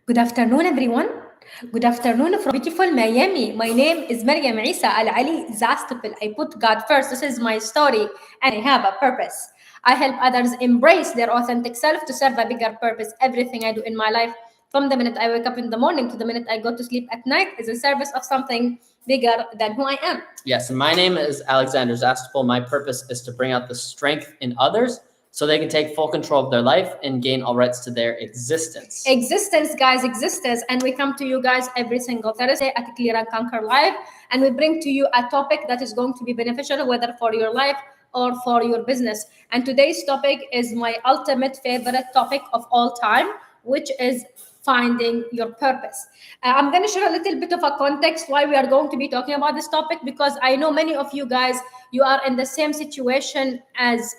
Good afternoon, everyone. Good afternoon from beautiful Miami. My name is Maryam Isa Al Ali Zastupil. I put God first. This is my story, and I have a purpose. I help others embrace their authentic self to serve a bigger purpose. Everything I do in my life, from the minute I wake up in the morning to the minute I go to sleep at night, is a service of something bigger than who I am. Yes, and my name is Alexander Zastupil. My purpose is to bring out the strength in others so they can take full control of their life and gain all rights to their existence. Existence, guys, existence. And we come to you guys every single Thursday at Clear and Conquer Live, and we bring to you a topic that is going to be beneficial, whether for your life or for your business. And today's topic is my ultimate favorite topic of all time, which is finding your purpose. I'm going to share a little bit of a context why we are going to be talking about this topic, because I know many of you guys, you are in the same situation as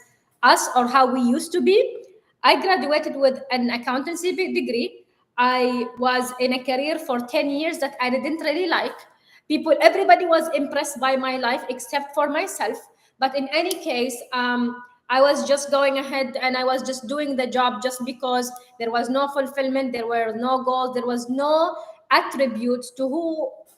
us or how we used to be. I graduated with an accountancy degree. I was in a career for 10 years that I didn't really like. Everybody was impressed by my life except for myself. But in any case, I was just going ahead and I was just doing the job just because there was no fulfillment, there were no goals, there was no attributes to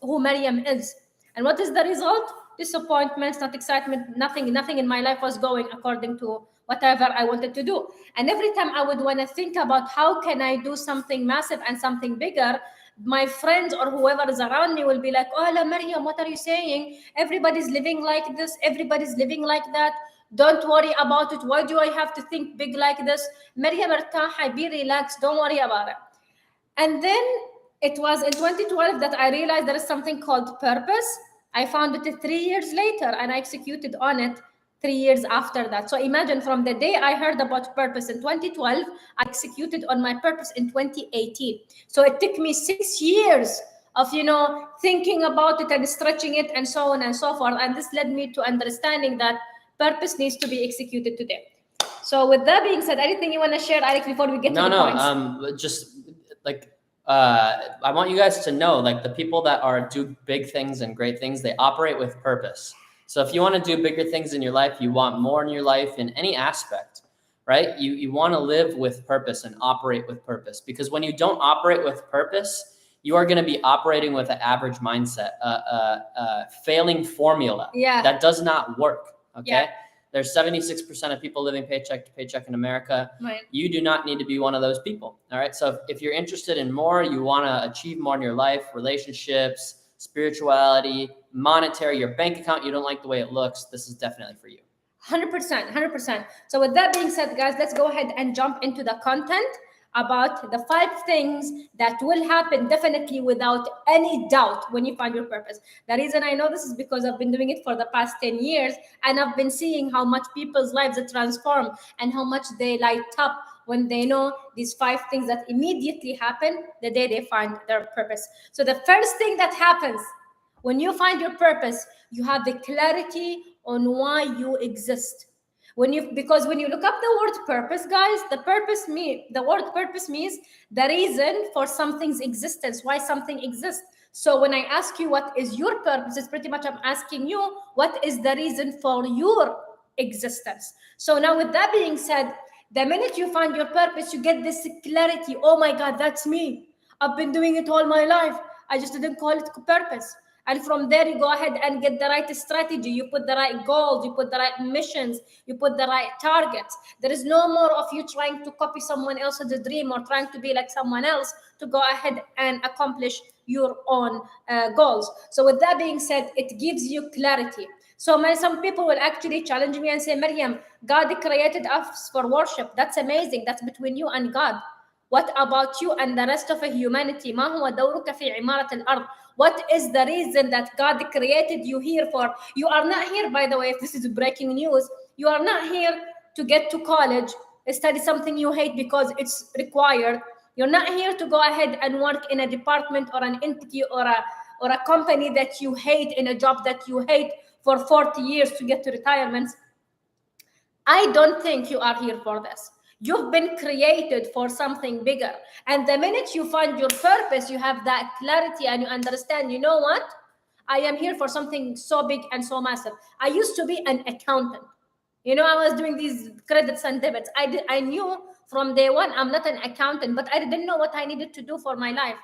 who Maryam is. And what is the result? Disappointments, not excitement, nothing in my life was going according to whatever I wanted to do. And every time I would want to think about how can I do something massive and something bigger, my friends or whoever is around me will be like, oh, La Maryam, what are you saying? Everybody's living like this, everybody's living like that. Don't worry about it. Why do I have to think big like this? Maryam, ارتاحي, be relaxed, don't worry about it. And then it was in 2012 that I realized there is something called purpose. I found it 3 years later and I executed on it 3 years after that. So imagine, from the day I heard about purpose in 2012, I executed on my purpose in 2018. So it took me 6 years of thinking about it and stretching it and so on and so forth. And this led me to understanding that purpose needs to be executed today. So with that being said, anything you want to share, Alex, before we get to the points? Just like I want you guys to know, like, the people that do big things and great things, they operate with purpose. So if you want to do bigger things in your life, you want more in your life in any aspect, right? You want to live with purpose and operate with purpose, because when you don't operate with purpose, you are going to be operating with an average mindset, failing formula that does not work. Okay. Yeah. There's 76% of people living paycheck to paycheck in America. Right. You do not need to be one of those people. All right. So if you're interested in more, you want to achieve more in your life, relationships, spirituality, monetary, your bank account, you don't like the way it looks, this is definitely for you. 100%. So with that being said, guys, let's go ahead and jump into the content about the 5 things that will happen definitely without any doubt when you find your purpose. The reason I know this is because I've been doing it for the past 10 years and I've been seeing how much people's lives are transformed and how much they light up when they know these 5 things that immediately happen the day they find their purpose. So the first thing that happens when you find your purpose, you have the clarity on why you exist. Because when you look up the word purpose, guys, the word purpose means the reason for something's existence, why something exists. So when I ask you what is your purpose, it's pretty much I'm asking you what is the reason for your existence. So now, with that being said, the minute you find your purpose, you get this clarity. Oh my God, that's me. I've been doing it all my life. I just didn't call it purpose. And from there, you go ahead and get the right strategy. You put the right goals, you put the right missions, you put the right targets. There is no more of you trying to copy someone else's dream or trying to be like someone else to go ahead and accomplish your own goals. So with that being said, it gives you clarity. So some people will actually challenge me and say, Maryam, God created us for worship. That's amazing. That's between you and God. What about you and the rest of humanity? ما هو دورك في عمارة الأرض? What is the reason that God created you here for? You are not here, by the way, if this is breaking news, you are not here to get to college, study something you hate because it's required. You're not here to go ahead and work in a department or an entity or a company that you hate, in a job that you hate for 40 years to get to retirement. I don't think you are here for this. You've been created for something bigger. And the minute you find your purpose, you have that clarity and you understand, you know what? I am here for something so big and so massive. I used to be an accountant. I was doing these credits and debits. I knew from day one, I'm not an accountant, but I didn't know what I needed to do for my life.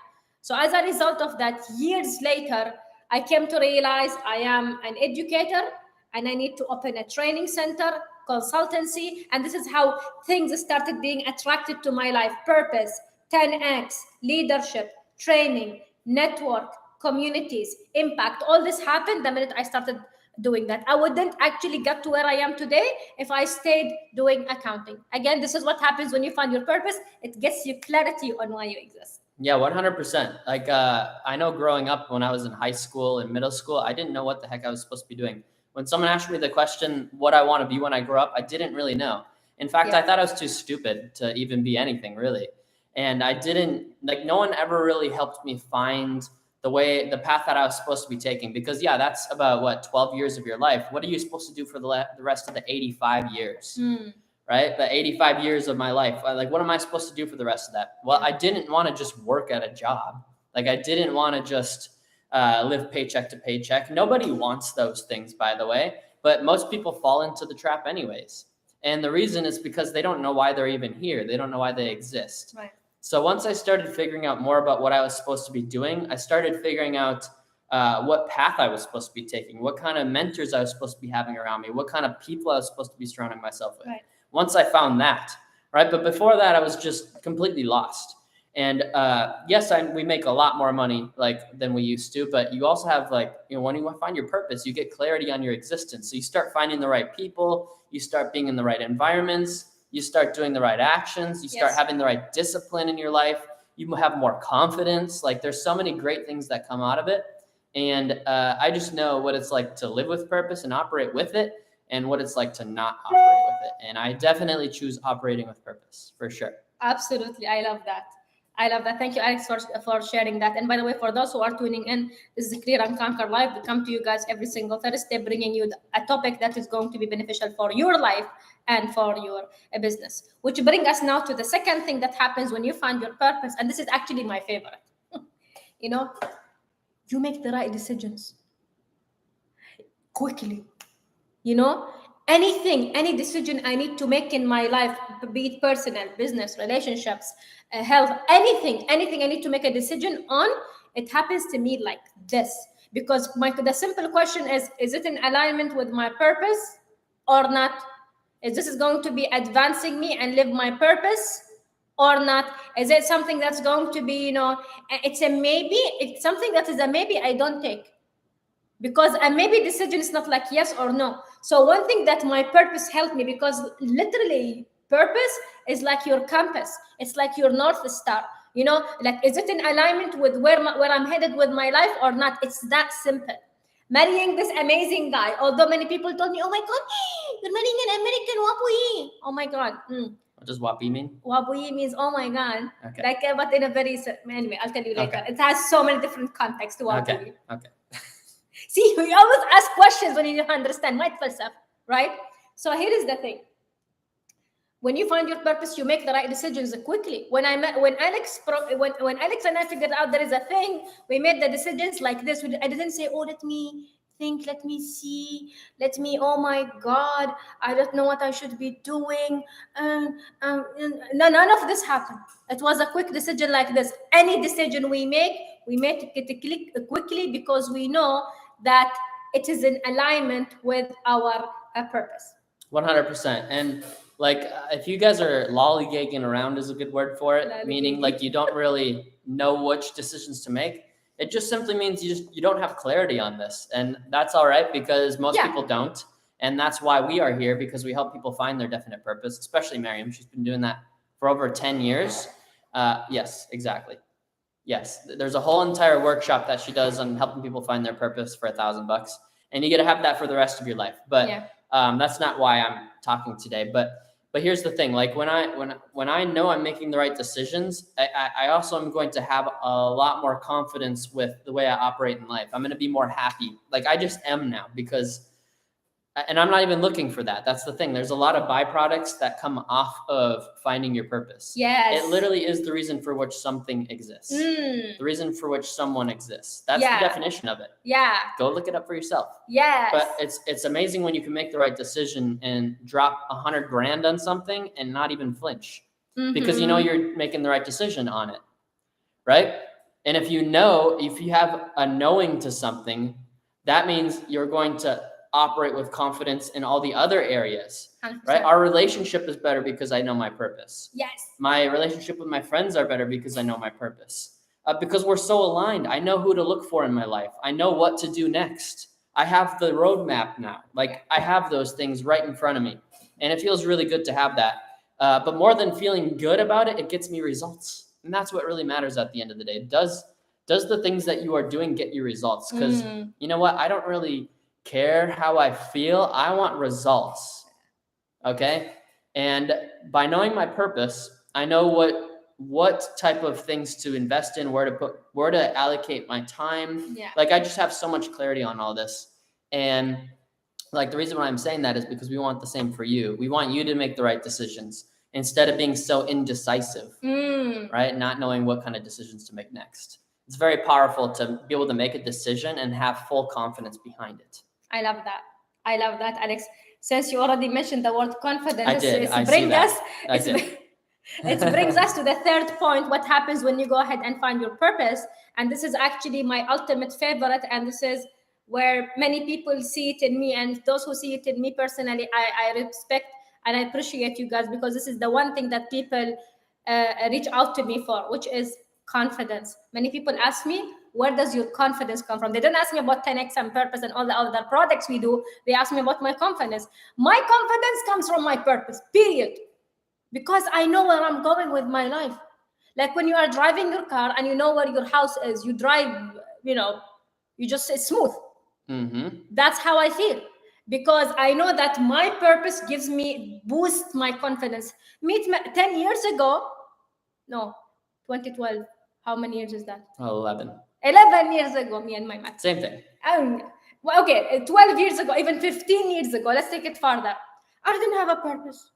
So as a result of that, years later, I came to realize I am an educator and I need to open a training center, consultancy. And this is how things started being attracted to my life. Purpose, 10X, leadership, training, network, communities, impact. All this happened the minute I started doing that. I wouldn't actually get to where I am today if I stayed doing accounting. Again, this is what happens when you find your purpose. It gets you clarity on why you exist. Yeah, 100%. Like, I know growing up when I was in high school and middle school, I didn't know what the heck I was supposed to be doing. When someone asked me the question, what I want to be when I grow up, I didn't really know. In fact, I thought I was too stupid to even be anything really. And I didn't, like, no one ever really helped me find the path that I was supposed to be taking. Because yeah, that's about what, 12 years of your life. What are you supposed to do for the rest of the 85 years? Right? The 85 years of my life. Like, what am I supposed to do for the rest of that? Well, I didn't want to just work at a job. Like, I didn't want to just live paycheck to paycheck. Nobody wants those things, by the way, but most people fall into the trap anyways. And the reason is because they don't know why they're even here. They don't know why they exist. Right. So once I started figuring out more about what I was supposed to be doing, I started figuring out what path I was supposed to be taking, what kind of mentors I was supposed to be having around me, what kind of people I was supposed to be surrounding myself with. Right. Once I found that, right? But before that, I was just completely lost. And yes, we make a lot more money than we used to, but you also have when you find your purpose, you get clarity on your existence. So you start finding the right people, you start being in the right environments, you start doing the right actions, you start having the right discipline in your life, you have more confidence. Like, there's so many great things that come out of it. And I just know what it's like to live with purpose and operate with it, and what it's like to not operate with it. And I definitely choose operating with purpose, for sure. Absolutely. I love that. Thank you, Alex, for sharing that. And by the way, for those who are tuning in, this is Clear and Conquer Live. We come to you guys every single Thursday, bringing you a topic that is going to be beneficial for your life and for your business. Which brings us now to the second thing that happens when you find your purpose. And this is actually my favorite. You make the right decisions quickly. Any decision I need to make in my life, be it personal, business, relationships, health, anything I need to make a decision on, it happens to me like this. Because the simple question is it in alignment with my purpose or not? Is this going to be advancing me and live my purpose or not? Is it something that's going to be, it's a maybe? It's something that is a maybe I don't take. Because a maybe decision is not like yes or no. So one thing that my purpose helped me, because literally purpose is like your compass. It's like your North Star. Is it in alignment with where I'm headed with my life or not? It's that simple. Marrying this amazing guy, although many people told me, oh my God, you're marrying an American Wapuyi. Oh my God. What does Wapi mean? Wapuyi means, oh my God. Okay. But in a very, anyway, I'll tell you later. Okay. It has so many different contexts to Wapuyi. Okay. See, we always ask questions when you don't understand my falsafah, right? So here is the thing. When you find your purpose, you make the right decisions quickly. When Alex and I figured out there is a thing, we made the decisions like this. I didn't say, oh, let me think, let me see, oh my God, I don't know what I should be doing. No, none of this happened. It was a quick decision like this. Any decision we make it quickly because we know that it is in alignment with our purpose. 100%. And if you guys are lollygagging around is a good word for it, meaning you don't really know which decisions to make. It just simply means you don't have clarity on this. And that's all right, because most people don't. And that's why we are here, because we help people find their definite purpose, especially Miriam. She's been doing that for over 10 years. Yes, exactly. Yes. There's a whole entire workshop that she does on helping people find their purpose for $1,000. And you get to have that for the rest of your life. But that's not why I'm talking today. But here's the thing, when I know I'm making the right decisions, I also am going to have a lot more confidence with the way I operate in life. I'm going to be more happy. I just am now, and I'm not even looking for that. That's the thing. There's a lot of byproducts that come off of finding your purpose. Yes. It literally is the reason for which something exists. The reason for which someone exists. That's the definition of it. Yeah. Go look it up for yourself. Yes. But it's amazing when you can make the right decision and drop $100,000 on something and not even flinch. because you know you're making the right decision on it, right? And if you have a knowing to something, that means you're going to operate with confidence in all the other areas, 100%. right? Our relationship is better because I know my purpose. Yes. My relationship with my friends are better because I know my purpose. Because we're so aligned. I know who to look for in my life. I know what to do next. I have the roadmap now. Like, I have those things right in front of me. And it feels really good to have that. But more than feeling good about it, it gets me results. And that's what really matters at the end of the day. Does the things that you are doing get you results? Because you know what? I don't really care how I feel. I want results. Okay? And by knowing my purpose, I know what type of things to invest in, where to allocate my time. Yeah. Like, I just have so much clarity on all this. And like, the reason why I'm saying that is because we want the same for you. We want you to make the right decisions instead of being so indecisive, right? Not knowing what kind of decisions to make next. It's very powerful to be able to make a decision and have full confidence behind it. I love that. I love that, Alex. Since you already mentioned the word confidence, I did. It brings us to the third point. What happens when you go ahead and find your purpose? And this is actually my ultimate favorite. And this is where many people see it in me. And those who see it in me personally, I respect and I appreciate you guys, because this is the one thing that people reach out to me for, which is confidence. Many people ask me, where does your confidence come from? They don't ask me about 10x and purpose and all the other products we do. They ask me about my confidence. My confidence comes from my purpose, period. Because I know where I'm going with my life. Like, when you are driving your car and you know where your house is, you drive, you just say smooth. That's how I feel. Because I know that my purpose boosts my confidence. 10 years ago, no, 2012. How many years is that? 11 years ago, me and my math. Same thing. Okay, 12 years ago, even 15 years ago, let's take it farther. I didn't have a purpose.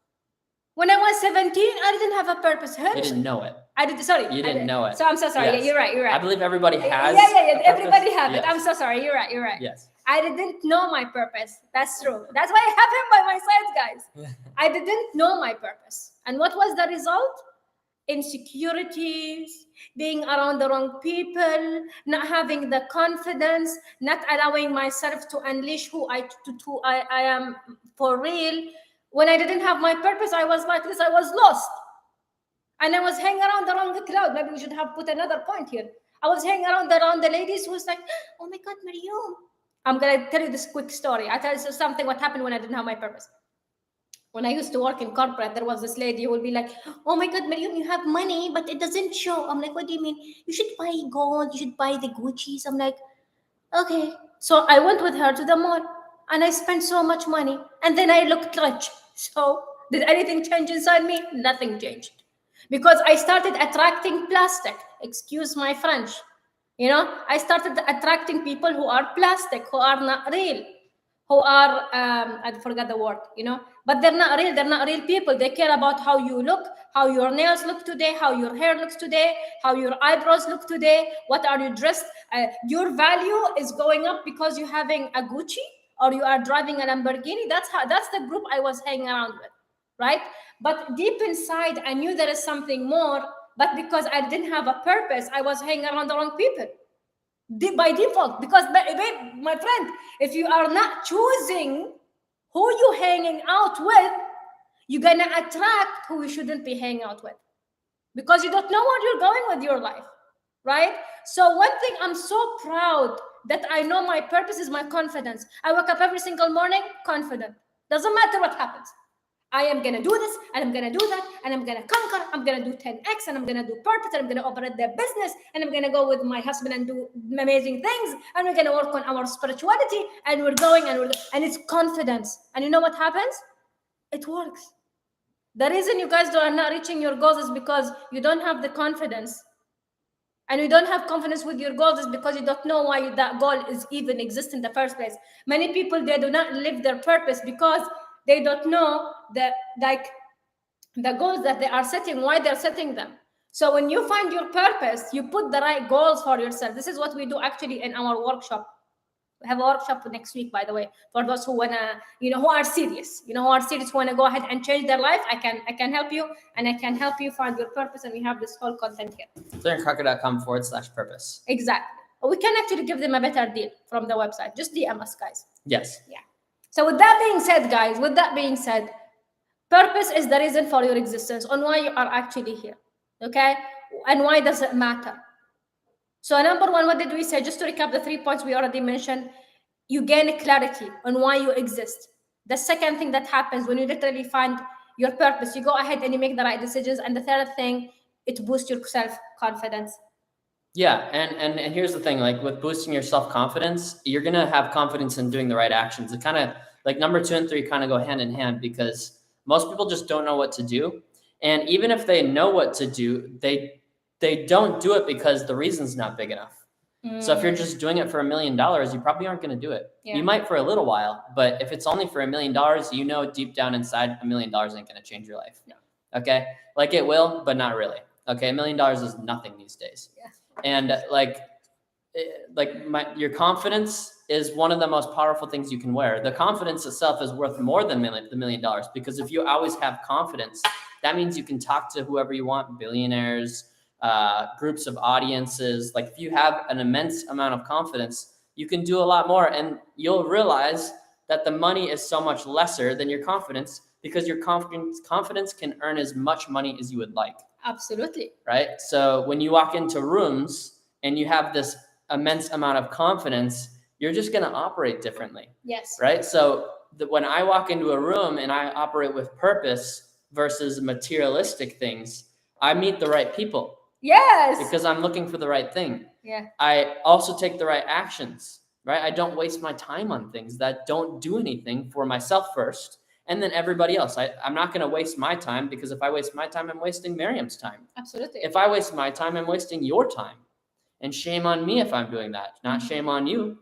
When I was 17, I didn't have a purpose. You didn't know it. You didn't know it. So I'm so sorry. Yes. Yeah, you're right. I believe everybody has. Yeah. Everybody has it. I'm so sorry. You're right. Yes. I didn't know my purpose. That's true. That's why I have him by my side, guys. I didn't know my purpose. And what was the result? Insecurities, being around the wrong people, not having the confidence, not allowing myself to unleash who I am for real. When I didn't have my purpose, I was like this. I was lost. And I was hanging around the wrong crowd. Maybe we should have put another point here. I was hanging around the ladies who was like, oh my God, Mariam. I'm going to tell you this quick story. I tell you something what happened when I didn't have my purpose. When I used to work in corporate, there was this lady who would be like, oh my God, Mariam, you have money, but it doesn't show. I'm like, what do you mean? You should buy gold. You should buy the Gucci's. I'm like, okay. So I went with her to the mall and I spent so much money. And then I looked rich. So did anything change inside me? Nothing changed. Because I started attracting plastic. Excuse my French. I started attracting people who are plastic, who are not real, who are, I forgot the word, but they're not real. They're not real people. They care about how you look, how your nails look today, how your hair looks today, how your eyebrows look today, what are you dressed. Your value is going up because you're having a Gucci or you are driving a Lamborghini. That's the group I was hanging around with, right? But deep inside, I knew there is something more, but because I didn't have a purpose, I was hanging around the wrong people. By default, because my friend, if you are not choosing who you're hanging out with, you're gonna attract who you shouldn't be hanging out with, because you don't know where you're going with your life, right? So one thing I'm so proud that I know my purpose is my confidence. I wake up every single morning confident. Doesn't matter what happens. I am going to do this, and I'm going to do that, and I'm going to conquer. I'm going to do 10x, and I'm going to do purpose, and I'm going to operate their business, and I'm going to go with my husband and do amazing things, and we're going to work on our spirituality, and we're going, and it's confidence. And you know what happens? It works. The reason you guys are not reaching your goals is because you don't have the confidence. And you don't have confidence with your goals is because you don't know why that goal is even exist in the first place. Many people, they do not live their purpose because they don't know the goals that they are setting, why they're setting them. So when you find your purpose, you put the right goals for yourself. This is what we do actually in our workshop. We have a workshop next week, by the way, for those who wanna, who are serious, who wanna go ahead and change their life. I can help you, and I can help you find your purpose. And we have this whole content here. ClearandCrocker.com/purpose. Exactly. We can actually give them a better deal from the website. Just DM us, guys. Yes. Yeah. So with that being said, guys, purpose is the reason for your existence, on why you are actually here. Okay? And why does it matter? So number one, what did we say? Just to recap the 3 points we already mentioned, you gain clarity on why you exist. The second thing that happens when you literally find your purpose, you go ahead and you make the right decisions. And the third thing, it boosts your self-confidence. Yeah, and here's the thing, like with boosting your self-confidence, you're gonna have confidence in doing the right actions. It kind of like number 2 and 3 kind of go hand in hand, because most people just don't know what to do. And even if they know what to do, they don't do it because the reason's not big enough. So if you're just doing it for $1 million, you probably aren't going to do it. Yeah. You might for a little while, but if it's only for $1 million, deep down inside, $1 million ain't going to change your life. No. Okay. Like it will, but not really. Okay. $1 million is nothing these days. Yeah. And your confidence is one of the most powerful things you can wear. The confidence itself is worth more than the $1 million, because if you always have confidence, that means you can talk to whoever you want, billionaires, groups of audiences. Like if you have an immense amount of confidence, you can do a lot more, and you'll realize that the money is so much lesser than your confidence, because your confidence can earn as much money as you would like. Absolutely. Right? So when you walk into rooms and you have this immense amount of confidence, you're just going to operate differently. Yes. Right? So when I walk into a room and I operate with purpose versus materialistic things, I meet the right people. Yes. Because I'm looking for the right thing. Yeah. I also take the right actions, right? I don't waste my time on things that don't do anything for myself first, and then everybody else. I'm not going to waste my time, because if I waste my time, I'm wasting Miriam's time. Absolutely. If I waste my time, I'm wasting your time. And shame on me if I'm doing that, not shame on you,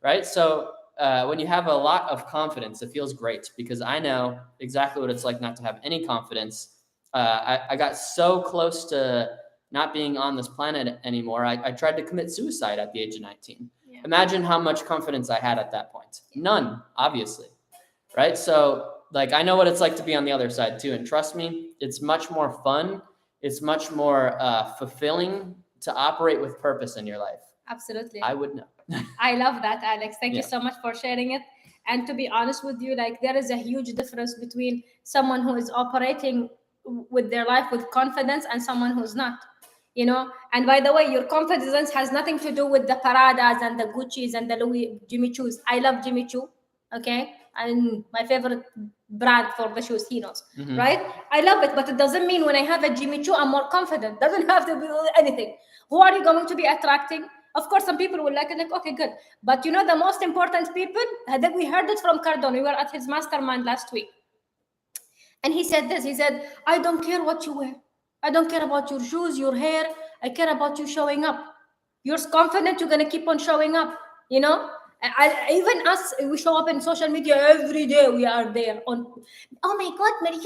right? So when you have a lot of confidence, it feels great, because I know exactly what it's like not to have any confidence. I got so close to not being on this planet anymore. I tried to commit suicide at the age of 19. Yeah. Imagine how much confidence I had at that point. None, obviously, right? So like, I know what it's like to be on the other side too. And trust me, it's much more fun. It's much more fulfilling to operate with purpose in your life. Absolutely. I would know. I love that, Alex. Thank you so much for sharing it. And to be honest with you, like, there is a huge difference between someone who is operating with their life with confidence and someone who's not. And by the way, your confidence has nothing to do with the Paradas and the Gucci's and the Jimmy Choo's. I love Jimmy Choo, okay? And my favorite brand for the shoes, he knows, right? I love it, but it doesn't mean when I have a Jimmy Choo, I'm more confident. Doesn't have to be anything. Who are you going to be attracting? Of course, some people will like it, like, okay, good. But the most important people, we heard it from Cardone. We were at his mastermind last week. And he said this, he said, I don't care what you wear. I don't care about your shoes, your hair. I care about you showing up. You're confident, you're going to keep on showing up, even us, we show up in social media every day. We are there on, oh my God, Mariam,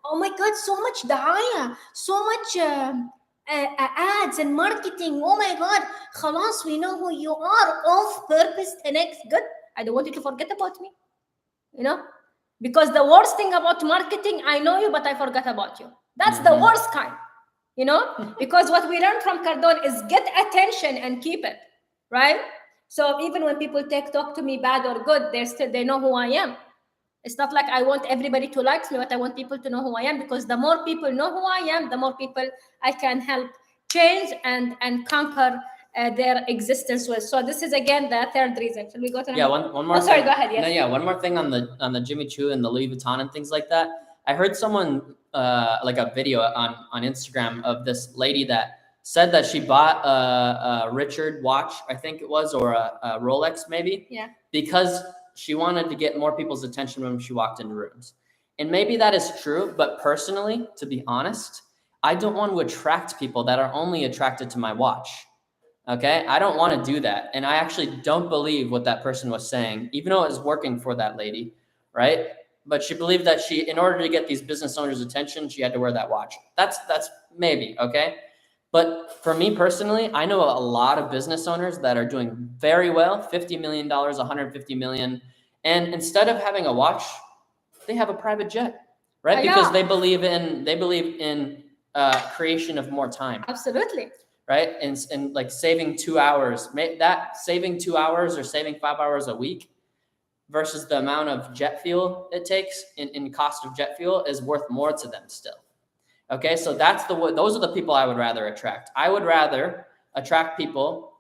oh my God, so much da'aya, so much ads and marketing. Oh my God, khalas, we know who you are. Off purpose, 10x, good. I don't want you to forget about me, because the worst thing about marketing, I know you, but I forgot about you. That's the worst kind, because what we learned from Cardone is get attention and keep it, right? So even when people talk to me bad or good, they know who I am. It's not like I want everybody to like me, but I want people to know who I am, because the more people know who I am, the more people I can help change and conquer their existence with. So this is again the third reason. Shall we go to one more? Sorry, go ahead. Yes. No, one more thing on the Jimmy Choo and the Louis Vuitton and things like that. I heard someone like a video on Instagram of this lady that said that she bought a Richard watch, I think it was, or a Rolex maybe, because she wanted to get more people's attention when she walked into rooms. And maybe that is true, but personally, to be honest, I don't want to attract people that are only attracted to my watch. Okay, I don't want to do that. And I actually don't believe what that person was saying, even though it was working for that lady, right? But she believed that in order to get these business owners' attention, she had to wear that watch. That's maybe, okay? But for me personally, I know a lot of business owners that are doing very well, $50 million, $150 million. And instead of having a watch, they have a private jet, right? Because they believe in creation of more time. Absolutely. Right? And like saving 2 hours, saving 2 hours or saving 5 hours a week versus the amount of jet fuel it takes in cost of jet fuel is worth more to them still. Okay, so those are the people I would rather attract. I would rather attract people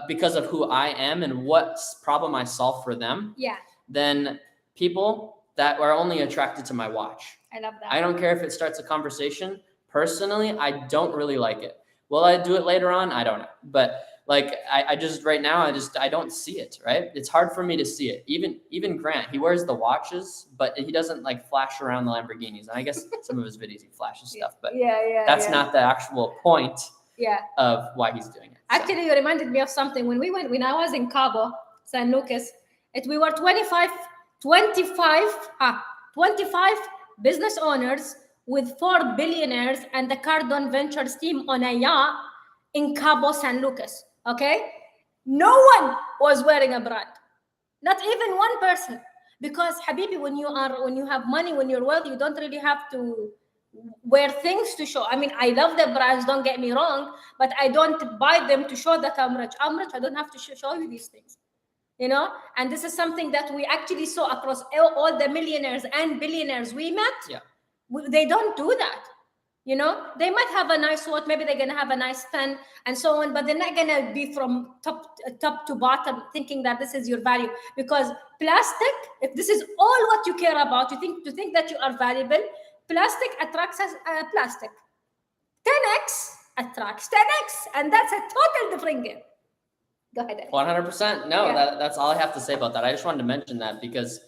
because of who I am and what problem I solve for them. Yeah. Than people that are only attracted to my watch. I love that. I don't care if it starts a conversation. Personally, I don't really like it. Will I do it later on? I don't know. But like I just right now I don't see it, right? It's hard for me to see it. Even Grant, he wears the watches, but he doesn't like flash around the Lamborghinis. And I guess some of his videos he flashes stuff, but that's not the actual point of why he's doing it. Actually, you reminded me of something. When I was in Cabo San Lucas, we were 25 business owners with 4 billionaires and the Cardone Ventures team on a yacht in Cabo San Lucas. Okay, no one was wearing a brand, not even one person. Because Habibi, when you have money, when you're wealthy, you don't really have to wear things to show. I mean, I love the brands, don't get me wrong, but I don't buy them to show that I'm rich. I don't have to show you these things. You know, and this is something that we actually saw across all the millionaires and billionaires we met. Yeah. They don't do that. You know, they might have a nice watch, maybe they're gonna have a nice pen and so on, but they're not gonna be from top to bottom thinking that this is your value. Because plastic, if this is all what you care about, to think that you are valuable, plastic attracts plastic. 10x attracts 10x, and that's a total different game. Go ahead. 100%. No, that's all I have to say about that. I just wanted to mention that because,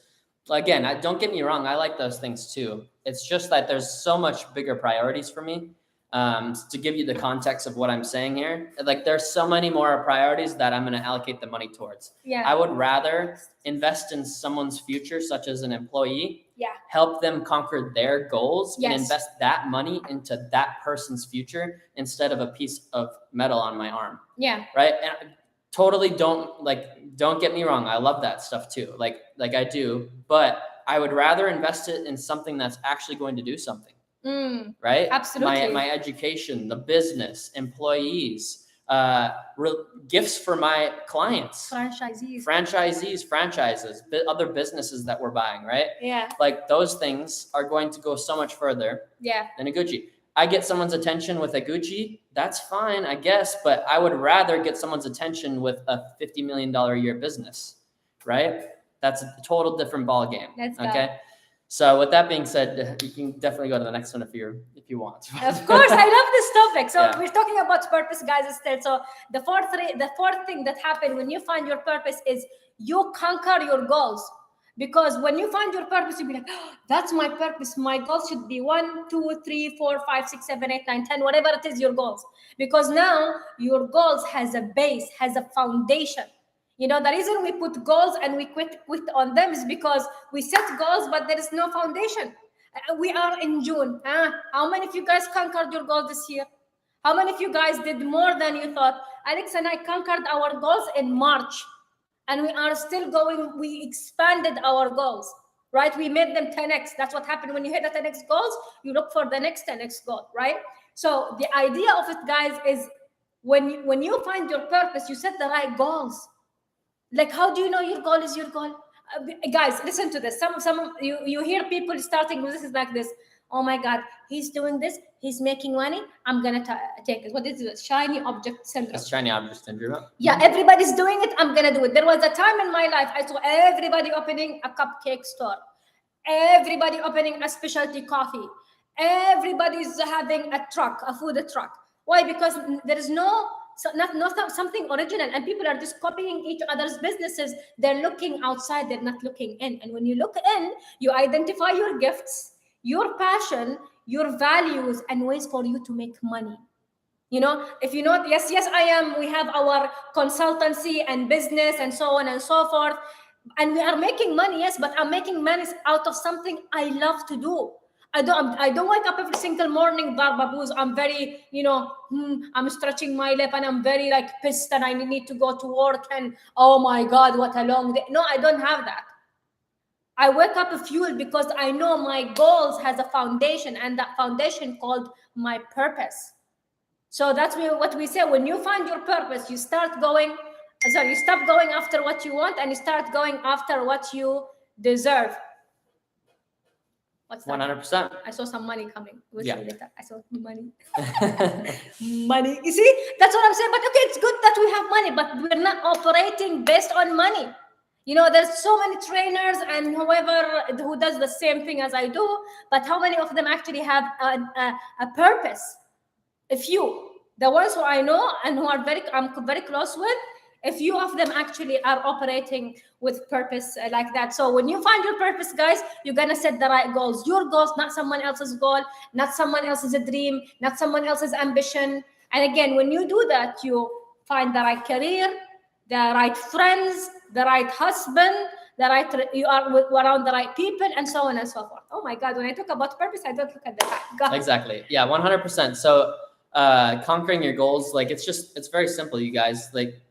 again, don't get me wrong, I like those things too. It's just that there's so much bigger priorities for me. To give you the context of what I'm saying here, like there's so many more priorities that I'm going to allocate the money towards. Yeah. I would rather invest in someone's future, such as an employee. Yeah. Help them conquer their goals Yes. and invest that money into that person's future instead of a piece of metal on my arm. Yeah. Right. And totally don't get me wrong. I love that stuff too. Like I do, but I would rather invest it in something that's actually going to do something. Right? Absolutely. My education, the business, employees, gifts for my clients, franchises, other businesses that we're buying, right? Yeah. Like those things are going to go so much further than a Gucci. I get someone's attention with a Gucci, that's fine, I guess, but I would rather get someone's attention with a $50 million a year business, right? That's a total different ball game. Okay. So with that being said, you can definitely go to the next one if you want. Of course, I love this topic. So we're talking about purpose, guys. Instead, so the fourth thing that happened when you find your purpose is you conquer your goals. Because when you find your purpose, you'll be like, oh, that's my purpose. My goals should be 1, 2, 3, 4, 5, 6, 7, 8, 9, 10, whatever it is, your goals. Because now your goals has a base, has a foundation. You know, the reason we put goals and we quit on them is because we set goals, but there is no foundation. We are in June. How many of you guys conquered your goals this year? How many of you guys did more than you thought? Alex and I conquered our goals in March. And we are still going, we expanded our goals, right? We made them 10x. That's what happened when you hit the 10x goals, you look for the next 10x goal, right? So the idea of it, guys, is when you find your purpose, you set the right goals. Like, how do you know your goal is your goal? Guys, listen to this. You hear people starting businesses like this. Oh my God, he's doing this. He's making money. I'm going to take it. What is it? Shiny object syndrome. It's shiny object syndrome. Yeah, everybody's doing it. I'm going to do it. There was a time in my life, I saw everybody opening a cupcake store. Everybody opening a specialty coffee. Everybody's having a truck, a food truck. Why? Because there is not something original, and people are just copying each other's businesses. They're looking outside. They're not looking in. And when you look in, you identify your gifts, your passion, your values, and ways for you to make money. You know, if you know, yes, I am. We have our consultancy and business and so on and so forth. And we are making money, yes, but I'm making money out of something I love to do. I don't wake up every single morning, barbaboos. I'm very, I'm stretching my lip and I'm very like pissed and I need to go to work and oh my God, what a long day. No, I don't have that. I wake up fueled because I know my goals has a foundation, and that foundation called my purpose. So that's what we say. When you find your purpose, you start going, you stop going after what you want and you start going after what you deserve. What's that? 100%. I saw some money coming. We'll Yeah. see later. I saw money. Money. You see, that's what I'm saying. But okay, it's good that we have money, but we're not operating based on money. There's so many trainers and whoever who does the same thing as I do, but how many of them actually have a purpose? A few. The ones who I know and who I'm very close with, a few of them actually are operating with purpose like that. So when you find your purpose, guys, you're going to set the right goals. Your goals, not someone else's goal, not someone else's dream, not someone else's ambition. And again, when you do that, you find the right career, the right friends, the right husband, you are around the right people, and so on and so forth. Oh my God, when I talk about purpose, I don't look at the time. Exactly. Yeah, 100%. So conquering your goals, like it's very simple, you guys. Like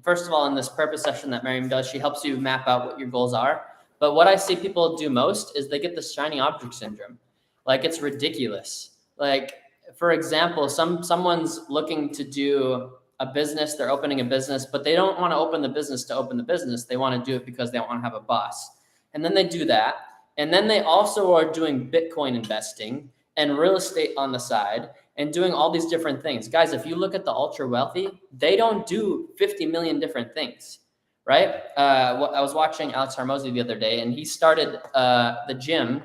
first of all, in this purpose session that Miriam does, she helps you map out what your goals are. But what I see people do most is they get the shiny object syndrome. Like it's ridiculous. Like for example, someone's looking to do a business, they're opening a business, but they don't want to open the business to open the business. They want to do it because they want to have a boss. And then they do that. And then they also are doing Bitcoin investing and real estate on the side and doing all these different things. Guys, if you look at the ultra wealthy, they don't do 50 million different things, right? I was watching Alex Hormozi the other day, and he started the gym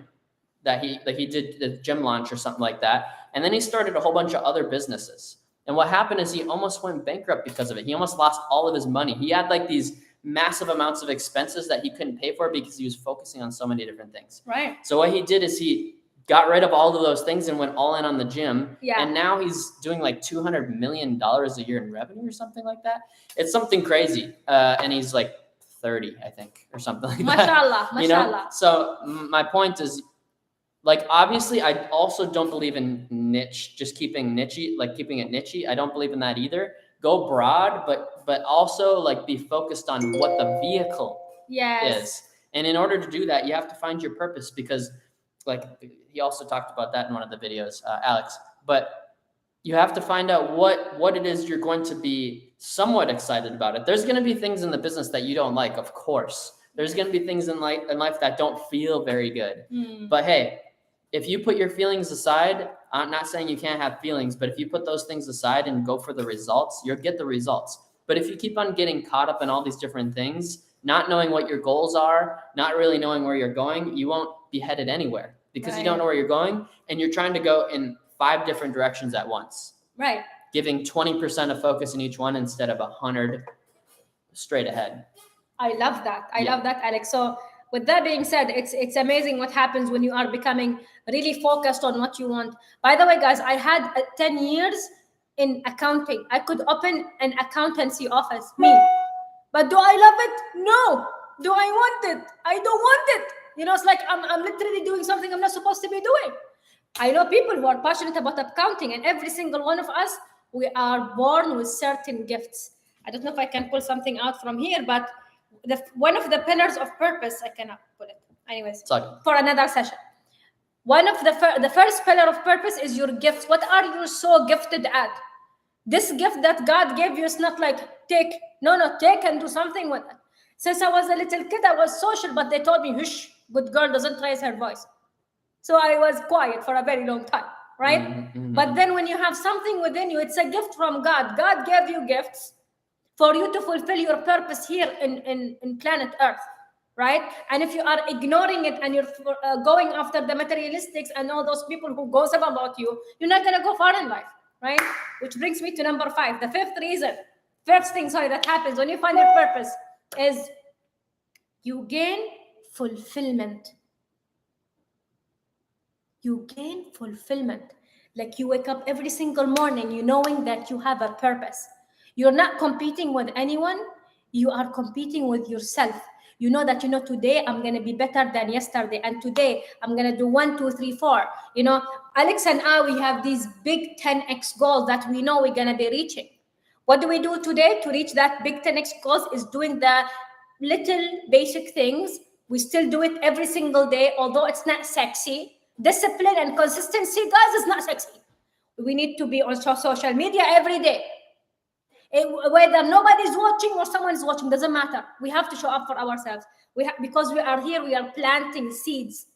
that he did the gym launch or something like that. And then he started a whole bunch of other businesses. And what happened is he almost went bankrupt because of it. He almost lost all of his money. He had like these massive amounts of expenses that he couldn't pay for because he was focusing on so many different things. Right. So what he did is he got rid of all of those things and went all in on the gym. Yeah. And now he's doing like $200 million a year in revenue or something like that. It's something crazy. And he's like 30, I think, or something like that. Mashallah, mashallah. So my point is, like, obviously, I also don't believe in niche, just keeping it nichey. I don't believe in that either. Go broad, but also like be focused on what the vehicle is. And in order to do that, you have to find your purpose, because like he also talked about that in one of the videos, Alex, but you have to find out what it is you're going to be somewhat excited about it. There's going to be things in the business that you don't like, of course. There's going to be things in life that don't feel very good. But hey, if you put your feelings aside, I'm not saying you can't have feelings, but if you put those things aside and go for the results, you'll get the results. But if you keep on getting caught up in all these different things, not knowing what your goals are, not really knowing where you're going, you won't be headed anywhere, because you don't know where you're going, and you're trying to go in 5 different directions at once. Right. Giving 20% of focus in each one instead of 100 straight ahead. I love that. I love that, Alex. So with that being said, it's amazing what happens when you are becoming really focused on what you want. By the way, guys, I had 10 years in accounting. I could open an accountancy office, me. But do I love it? No. Do I want it? I don't want it. It's like I'm literally doing something I'm not supposed to be doing. I know people who are passionate about accounting, and every single one of us, we are born with certain gifts. I don't know if I can pull something out from here, but one of the pillars of purpose, I cannot pull it. Anyways, for another session. One of the first pillar of purpose is your gifts. What are you so gifted at? This gift that God gave you is not like take and do something with it. Since I was a little kid, I was social, but they told me, hush, good girl doesn't raise her voice. So I was quiet for a very long time, right? Mm-hmm. But then when you have something within you, it's a gift from God. God gave you gifts for you to fulfill your purpose here in planet Earth, right? And if you are ignoring it and you're going after the materialistics and all those people who gossip about you, you're not going to go far in life, right? Which brings me to number 5. The fifth thing that happens when you find your purpose is you gain fulfillment. You gain fulfillment. Like you wake up every single morning, you knowing that you have a purpose. You're not competing with anyone. You are competing with yourself. You know that, today I'm going to be better than yesterday. And today I'm going to do 1, 2, 3, 4. Alex and I, we have these big 10x goals that we know we're going to be reaching. What do we do today to reach that big 10x goals is doing the little basic things. We still do it every single day, although it's not sexy. Discipline and consistency, guys, is not sexy. We need to be on social media every day. Whether nobody's watching or someone's watching, doesn't matter. We have to show up for ourselves. Because we are here, we are planting seeds.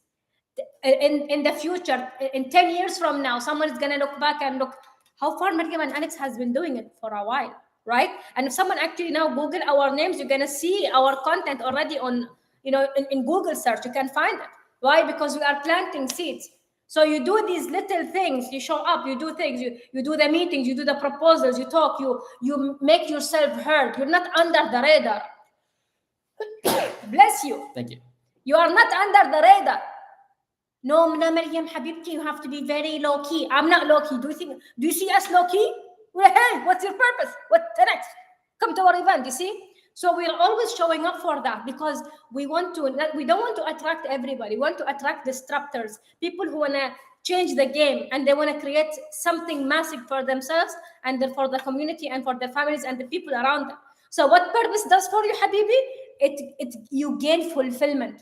In the future, in 10 years from now, someone is going to look back and look how far Mariam and Alex has been doing it for a while, right? And if someone actually now Google our names, you're going to see our content already on, in Google search. You can find it. Why? Because we are planting seeds. So you do these little things, you show up, you do things, you do the meetings, you do the proposals, you talk, you make yourself heard. You're not under the radar. Bless you. Thank you. You are not under the radar. No, Mariam Habibti, you have to be very low key. I'm not low key. Do you see us low key? Hey, what's your purpose? What's the next? Come to our event, you see? So we're always showing up for that because we don't want to attract everybody. We want to attract disruptors, people who want to change the game and they want to create something massive for themselves and for the community and for their families and the people around them. So what purpose does for you, Habibi? You gain fulfillment.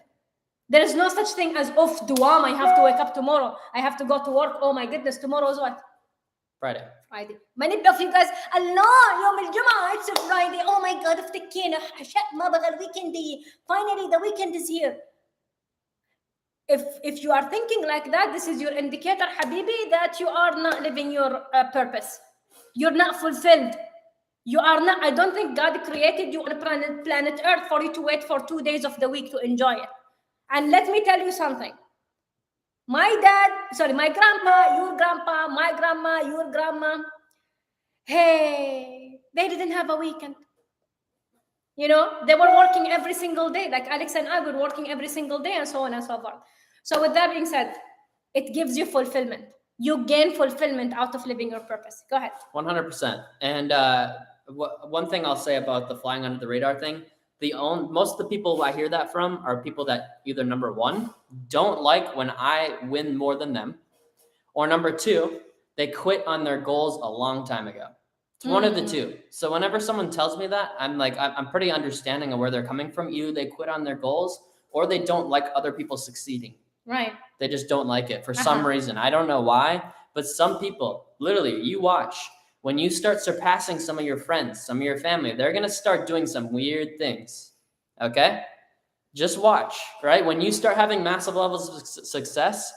There is no such thing as duam. I have to wake up tomorrow. I have to go to work. Oh my goodness, tomorrow is what? Friday. Many of you guys, Allah, Yom al-Jum'ah, it's a Friday. Oh my God, finally the weekend is here. If you are thinking like that, this is your indicator, Habibi, that you are not living your purpose. You're not fulfilled. You are not. I don't think God created you on planet Earth for you to wait for 2 days of the week to enjoy it. And let me tell you something. My grandpa, your grandpa, my grandma, your grandma, hey, they didn't have a weekend. They were working every single day. Like Alex and I were working every single day and so on and so forth. So with that being said, it gives you fulfillment. You gain fulfillment out of living your purpose. Go ahead. 100%. And one thing I'll say about the flying under the radar thing, most of the people I hear that from are people that either number one, don't like when I win more than them, or number two, they quit on their goals a long time ago. It's one of the two. So whenever someone tells me that, I'm pretty understanding of where they're coming from. Either they quit on their goals or they don't like other people succeeding. Right. They just don't like it for some reason. I don't know why, but some people, literally, you watch. When you start surpassing some of your friends, some of your family, they're going to start doing some weird things, okay? Just watch, right? When you start having massive levels of success,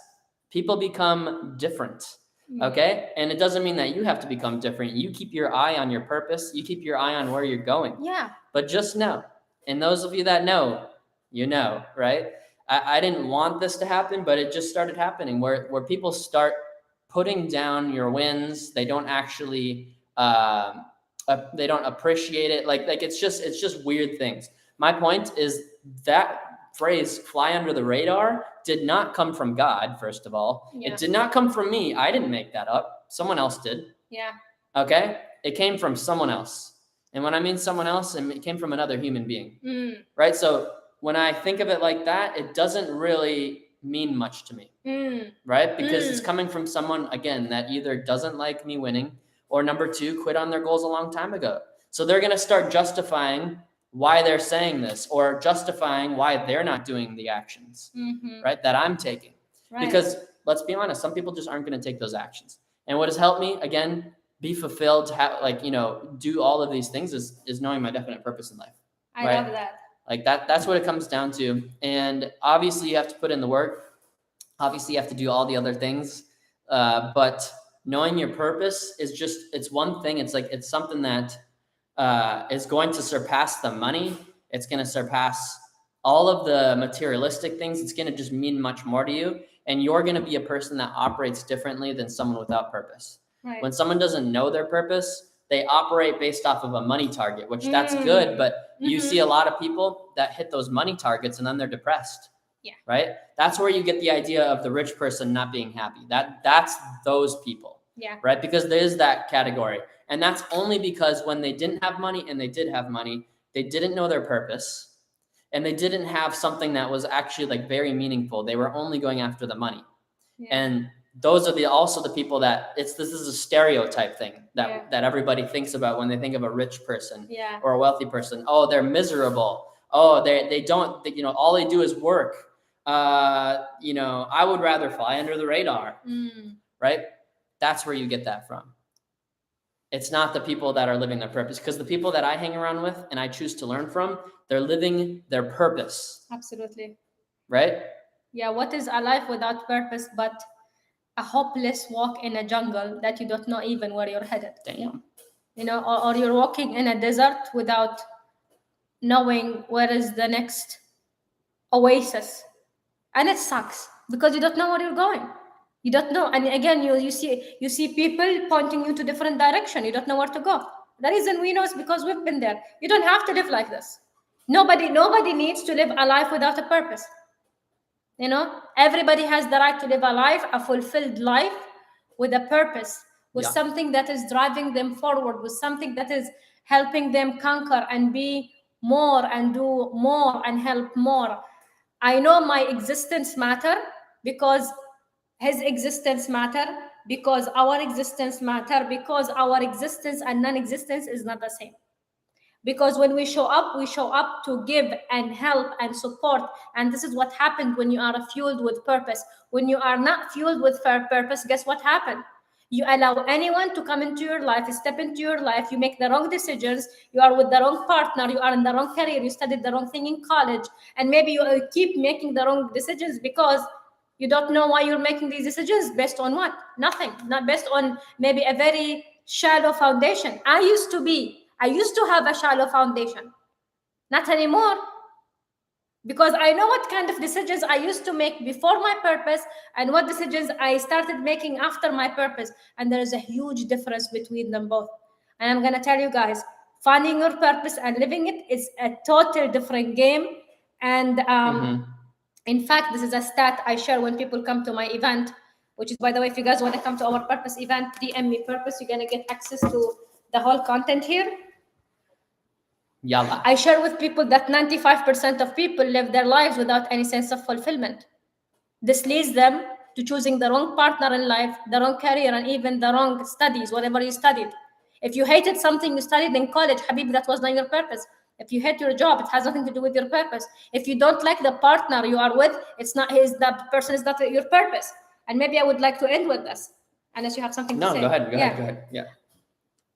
people become different, okay? And it doesn't mean that you have to become different. You keep your eye on your purpose. You keep your eye on where you're going. Yeah. But just know, and those of you that know, you know, right? I didn't want this to happen, but it just started happening where people start putting down your wins. They don't actually, they don't appreciate it. Like it's just weird things. My point is that phrase, fly under the radar, did not come from God, first of all. Yeah. It did not come from me. I didn't make that up. Someone else did. Yeah. Okay. It came from someone else. And when I mean someone else, it came from another human being. Right. So when I think of it like that, it doesn't really mean much to me, right? Because it's coming from someone, again, that either doesn't like me winning or number two, quit on their goals a long time ago. So they're going to start justifying why they're saying this or justifying why they're not doing the actions, right, that I'm taking. Right. Because let's be honest, some people just aren't going to take those actions. And what has helped me, again, be fulfilled, to have, do all of these things is knowing my definite purpose in life. I love that. Like that's what it comes down to. And obviously you have to put in the work. Obviously you have to do all the other things. But knowing your purpose is it's one thing. It's something that is going to surpass the money. It's going to surpass all of the materialistic things. It's going to just mean much more to you. And you're going to be a person that operates differently than someone without purpose. Right. When someone doesn't know their purpose, they operate based off of a money target, which that's good. But you see a lot of people that hit those money targets and then they're depressed. Yeah. Right. That's where you get the idea of the rich person not being happy. That's those people. Yeah. Right. Because there is that category. And that's only because when they didn't have money and they did have money, they didn't know their purpose. and they didn't have something that was actually like very meaningful. They were only going after the money. Yeah. And those are also the people that this is a stereotype thing that Yeah. that everybody thinks about when they think of a rich person Yeah. or a wealthy person. Oh, they're miserable. Oh, they don't, you know, all they do is work. You know, I would rather fly under the radar, right? That's where you get that from. It's not the people that are living their purpose, because the people that I hang around with and I choose to learn from, they're living their purpose. Absolutely. Right? Yeah. What is a life without purpose but a hopeless walk in a jungle that you don't know even where you're headed? Damn. You know, or you're walking in a desert without knowing where is the next oasis, and it sucks because you don't know where you're going. You don't know, and again, you see people pointing you to different direction. You don't know where to go. The reason we know is because we've been there. You don't have to live like this. Nobody needs to live a life without a purpose. You know, everybody has the right to live a life, a fulfilled life, with a purpose, with something that is driving them forward, with something that is helping them conquer and be more and do more and help more. I know my existence matter because his existence matter, because our existence matter, because our existence and non-existence is not the same. Because when we show up to give and help and support. And this is what happened when you are fueled with purpose. When you are not fueled with purpose, guess what happened? You allow anyone to come into your life, step into your life. You make the wrong decisions. You are with the wrong partner. You are in the wrong career. You studied the wrong thing in college. And maybe you keep making the wrong decisions because you don't know why you're making these decisions. Based on what? Nothing. Not based on maybe a very shallow foundation. I used to have a shallow foundation. Not anymore. Because I know what kind of decisions I used to make before my purpose and what decisions I started making after my purpose. And there is a huge difference between them both. And I'm going to tell you guys, finding your purpose and living it is a total different game. And in fact, this is a stat I share when people come to my event, which is, by the way, if you guys want to come to our purpose event, DM me purpose. You're going to get access to the whole content here. Yalla. I share with people that 95% of people live their lives without any sense of fulfillment. This leads them to choosing the wrong partner in life, the wrong career, and even the wrong studies, whatever you studied. If you hated something you studied in college, Habib, that was not your purpose. If you hate your job, it has nothing to do with your purpose. If you don't like the partner you are with, that person is not your purpose. And maybe I would like to end with this, unless you have something to say. No, go ahead. Yeah.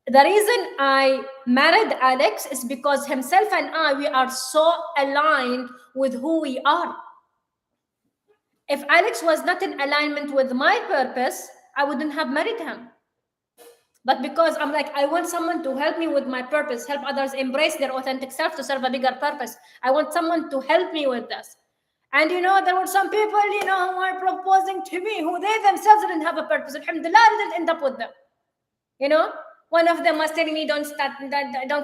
The reason I married Alex is because himself and I, we are so aligned with who we are. If Alex was not in alignment with my purpose, I wouldn't have married him. But because I'm like, I want someone to help me with my purpose, help others embrace their authentic self to serve a bigger purpose. I want someone to help me with this. And there were some people, who are proposing to me who they themselves didn't have a purpose. Alhamdulillah, I didn't end up with them. One of them was telling me don't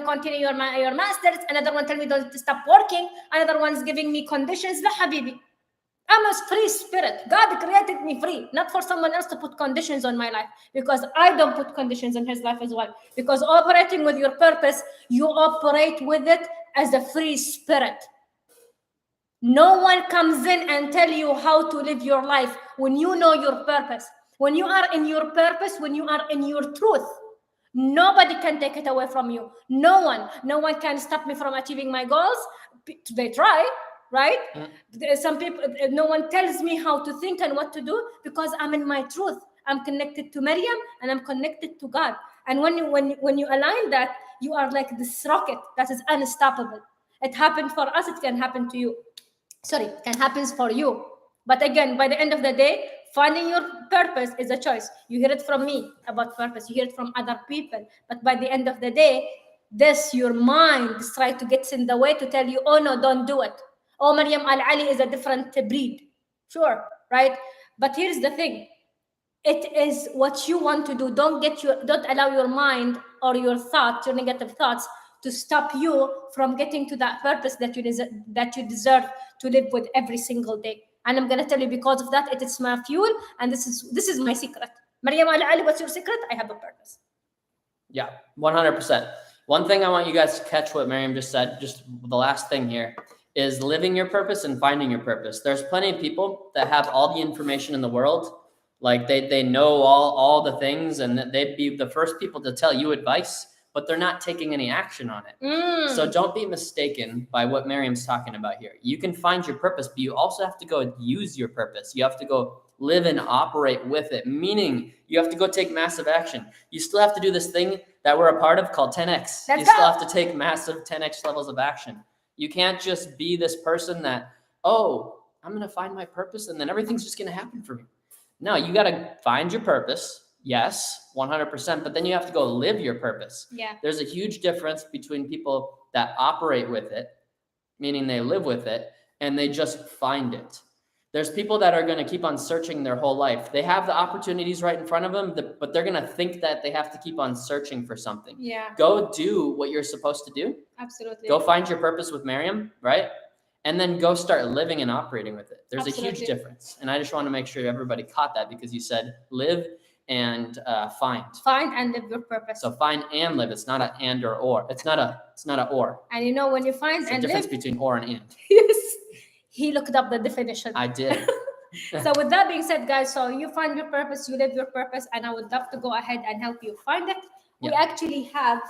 continue your masters. Another one telling me don't stop working. Another one's giving me conditions. La habibi. I'm a free spirit. God created me free, not for someone else to put conditions on my life, because I don't put conditions on his life as well. Because operating with your purpose, you operate with it as a free spirit. No one comes in and tell you how to live your life when you know your purpose. When you are in your purpose, when you are in your truth, nobody can take it away from you. No one can stop me from achieving my goals. They try, right? Some people, no one tells me how to think and what to do, because I'm in my truth. I'm connected to Maryam and I'm connected to God. And when you align that, you are like this rocket that is unstoppable. It happened for us, it can happen to you. It can happen for you. But again, by the end of the day, finding your purpose is a choice. You hear it from me about purpose. You hear it from other people. But by the end of the day, your mind is trying to get in the way to tell you, oh no, don't do it. Oh, Maryam Al-Ali is a different breed. Sure, right? But here's the thing. It is what you want to do. Don't allow your mind or your thoughts, your negative thoughts, to stop you from getting to that purpose that you deserve to live with every single day. And I'm going to tell you, because of that, it is my fuel, and this is my secret. Maryam Al-Ali, what's your secret? I have a purpose. Yeah, 100%. One thing I want you guys to catch what Maryam just said, just the last thing here, is living your purpose and finding your purpose. There's plenty of people that have all the information in the world. Like they know all the things, and they'd be the first people to tell you advice, but they're not taking any action on it. So don't be mistaken by what Miriam's talking about here. You can find your purpose, but you also have to go use your purpose. You have to go live and operate with it, meaning you have to go take massive action. You still have to do this thing that we're a part of called 10X. You still have to take massive 10X levels of action. You can't just be this person that, oh, I'm going to find my purpose and then everything's just going to happen for me. No, you got to find your purpose. Yes, 100%. But then you have to go live your purpose. Yeah. There's a huge difference between people that operate with it, meaning they live with it, and they just find it. There's people that are going to keep on searching their whole life. They have the opportunities right in front of them, but they're going to think that they have to keep on searching for something. Yeah. Go do what you're supposed to do. Absolutely. Go find your purpose with Miriam, right? And then go start living and operating with it. There's Absolutely. a huge difference. And I just want to make sure everybody caught that, because you said live and find. Find and live your purpose. So find and live. It's not an and or. It's not a or. And you know, when you find It's the and difference live, between or and. yes, he looked up the definition. I did. So with that being said, guys, so you find your purpose, you live your purpose, and I would love to go ahead and help you find it. We Yeah. actually have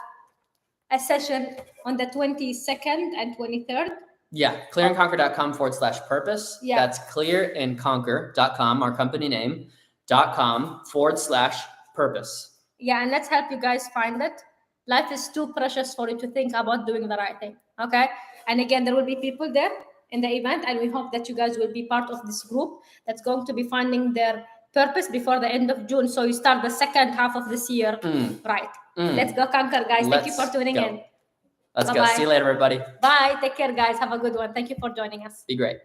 a session on the 22nd and 23rd. Yeah, clearandconquer.com/purpose. Yeah. That's clearandconquer.com, our company name, .com/purpose. Yeah, and let's help you guys find it. Life is too precious for you to think about doing the right thing. Okay. And again, there will be people there in the event, and we hope that you guys will be part of this group that's going to be finding their purpose before the end of June. So you start the second half of this year, right? Let's go conquer, guys. Thank you for Let's tuning go. in. Let's go. Bye-bye. See you later, everybody. Bye. Take care, guys. Have a good one. Thank you for joining us. Be great.